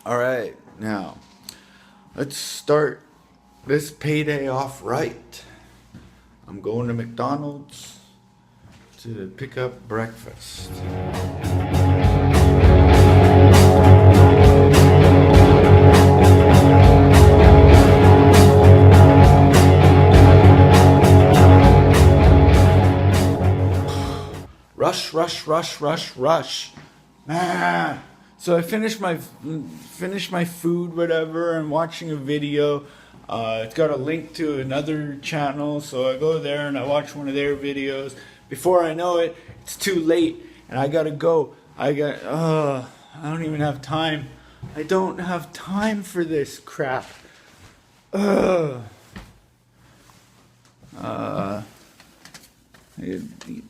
All right, now let's start this payday off right. I'm going to McDonald's to pick up breakfast. Rush, rush, rush, rush, rush. Man. So I finished my food, whatever, and watching a video. It's got a link to another channel, so I go there and I watch one of their videos. Before I know it, it's too late, and I gotta go. I don't even have time. I don't have time for this crap. Ugh.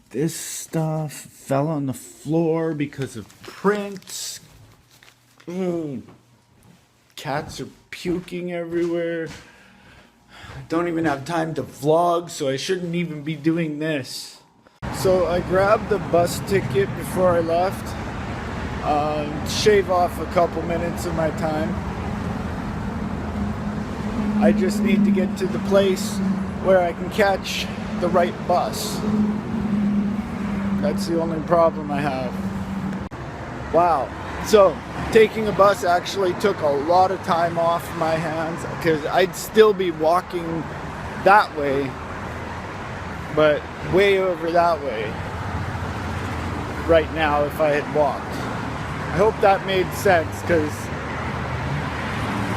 This stuff fell on the floor because of prints. Cats are puking everywhere. I don't even have time to vlog, so I shouldn't even be doing this. So I grabbed the bus ticket before I left. Shave off a couple minutes of my time. I just need to get to the place where I can catch the right bus. That's the only problem I have. Wow. So taking a bus actually took a lot of time off my hands because I'd still be walking that way, but way over that way right now if I had walked. I hope that made sense, because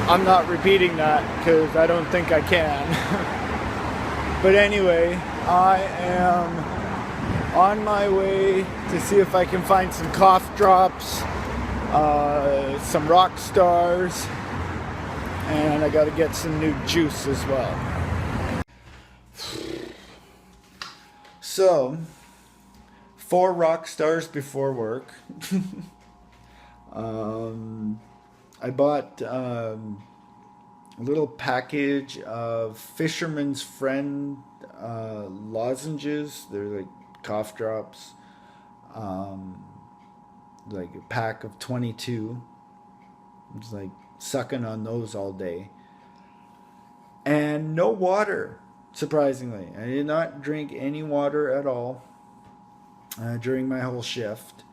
I'm not repeating that because I don't think I can. But anyway, I am on my way to see if I can find some cough drops, some rock stars, and I gotta get some new juice as well. So, 4 rock stars before work. I bought a little package of Fisherman's Friend lozenges. They're like cough drops. Like a pack of 22. I'm just like sucking on those all day. And no water, surprisingly. I did not drink any water at all during my whole shift.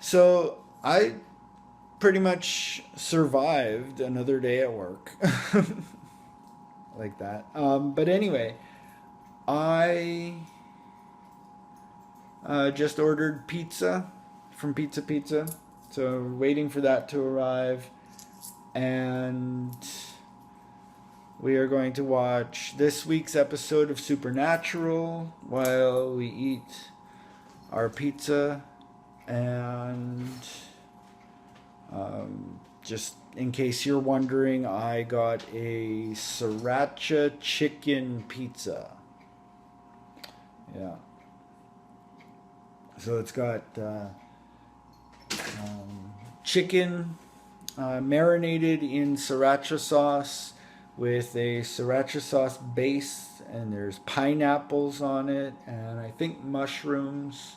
So I pretty much survived another day at work. Like that. But anyway, I just ordered pizza from Pizza Pizza. So waiting for that to arrive. And we are going to watch this week's episode of Supernatural while we eat our pizza. And just in case you're wondering, I got a sriracha chicken pizza. Yeah. So it's got chicken marinated in sriracha sauce with a sriracha sauce base, and there's pineapples on it, and I think mushrooms.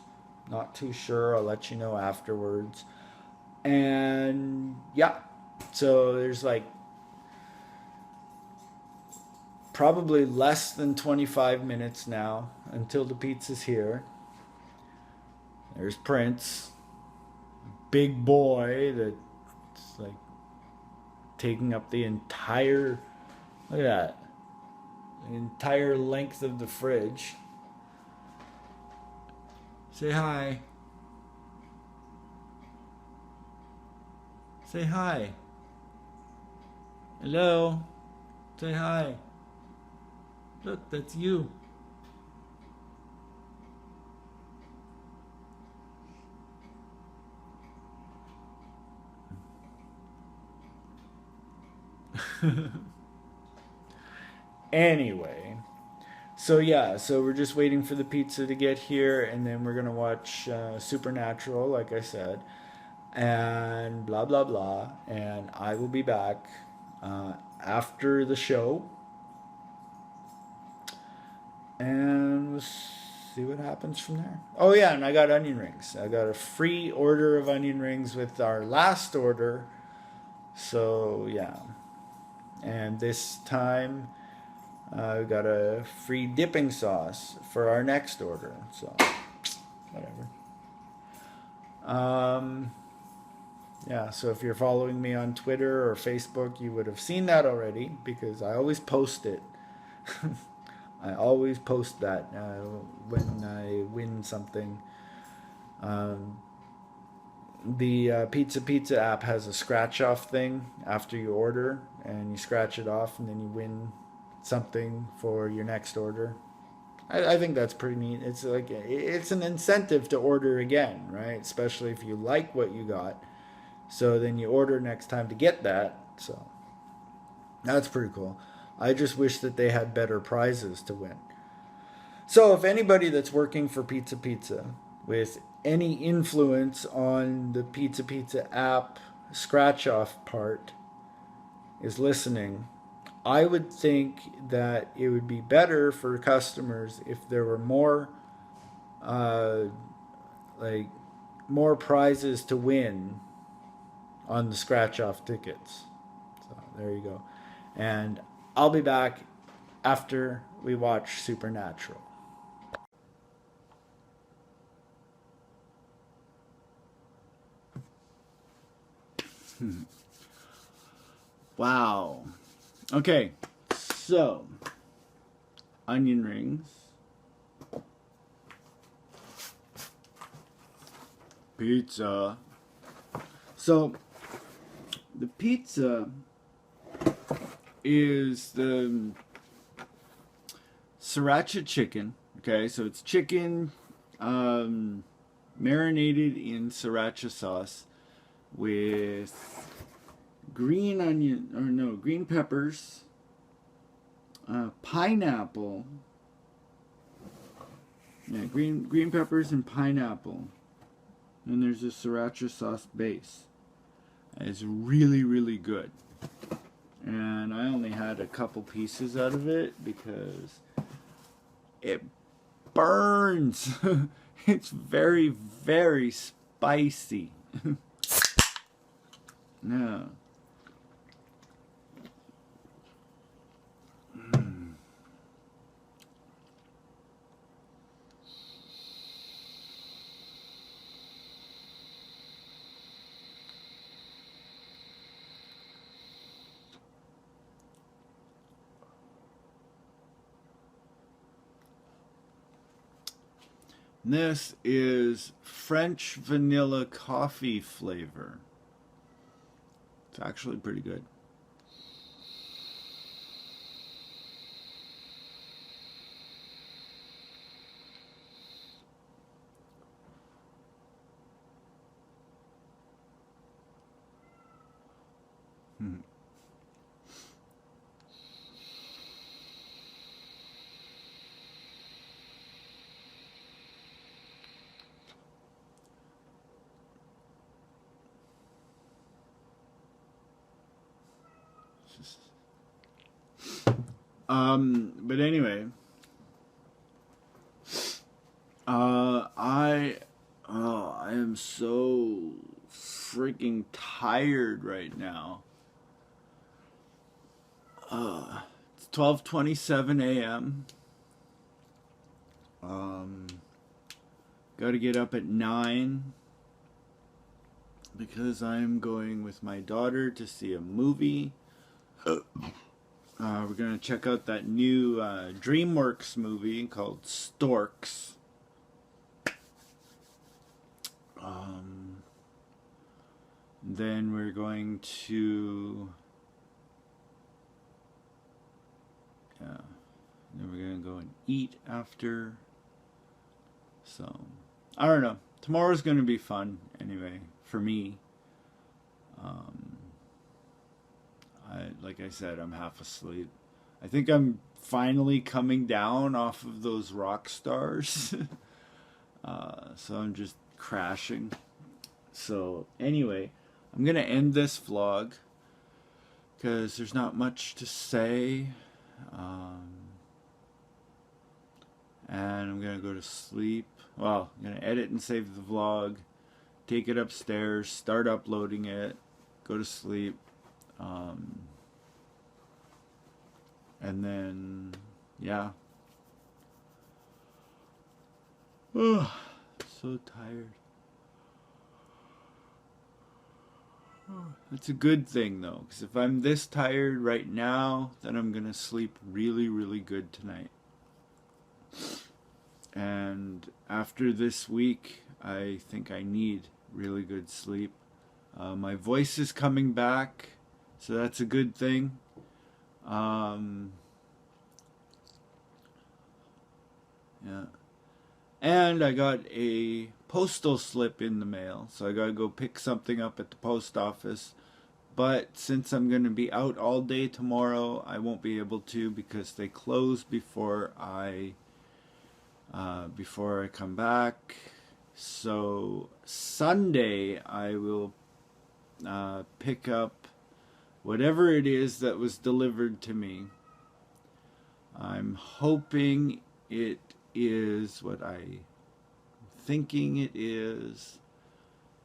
Not too sure. I'll let you know afterwards. And yeah, so there's like probably less than 25 minutes now until the pizza's here. There's Prince, big boy that's like taking up the entire, look at that, the entire length of the fridge. Say hi. Say hi. Hello. Say hi. Look, that's you. Anyway, so yeah, so we're just waiting for the pizza to get here, and then we're gonna watch Supernatural, like I said, and blah blah blah. And I will be back after the show, and we'll see what happens from there. Oh yeah, and I got onion rings. I got a free order of onion rings with our last order So yeah, and this time we got a free dipping sauce for our next order. So whatever. Um, yeah, so if you're following me on Twitter or Facebook, you would have seen that already because I always post it. I always post that when I win something. Um, the Pizza app has a scratch off thing after you order, and you scratch it off, and then you win something for your next order. I think that's pretty neat. It's like it's an incentive to order again, right? Especially if you like what you got. So then you order next time to get that. So that's pretty cool. I just wish that they had better prizes to win. So if anybody that's working for Pizza with any influence on the Pizza app scratch off part is listening, I would think that it would be better for customers if there were more uh, like more prizes to win on the scratch off tickets. So there you go. And I'll be back after we watch Supernatural. Wow. Okay. So, onion rings. Pizza. So, the pizza is the sriracha chicken. Okay, so it's chicken marinated in sriracha sauce with green peppers, pineapple. Yeah, green peppers and pineapple. And there's a sriracha sauce base. It's really, really good. And I only had a couple pieces out of it because it burns. It's very, very spicy. No. This is French vanilla coffee flavor. It's actually pretty good. But anyway, I am so freaking tired right now. It's 12:27 a.m. Got to get up at 9 because I'm going with my daughter to see a movie. We're going to check out that new DreamWorks movie called Storks. Then we're going to... Yeah. Then we're going to go and eat after. So, I don't know. Tomorrow's going to be fun anyway, for me. Like I said, I'm half asleep. I think I'm finally coming down off of those rock stars. So I'm just crashing. So anyway, I'm going to end this vlog because there's not much to say. And I'm going to go to sleep. Well, I'm going to edit and save the vlog, take it upstairs, start uploading it, go to sleep. And then, yeah. Oh, so tired. It's a good thing though, because if I'm this tired right now, then I'm gonna sleep really, really good tonight. And after this week, I think I need really good sleep. My voice is coming back, so that's a good thing. Yeah. And I got a postal slip in the mail, so I gotta go pick something up at the post office. But since I'm going to be out all day tomorrow, I won't be able to because they close before I come back. So Sunday I will pick up whatever it is that was delivered to me. I'm hoping it is what I'm thinking it is.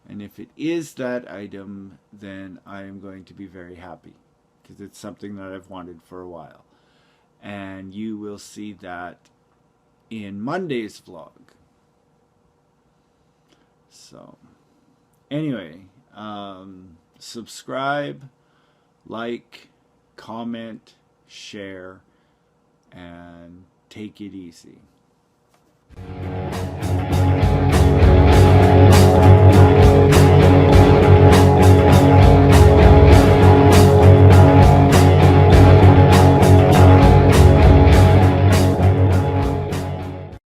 And if it is that item, then I am going to be very happy because it's something that I've wanted for a while. And you will see that in Monday's vlog. So, anyway, subscribe, like, comment, share, and take it easy.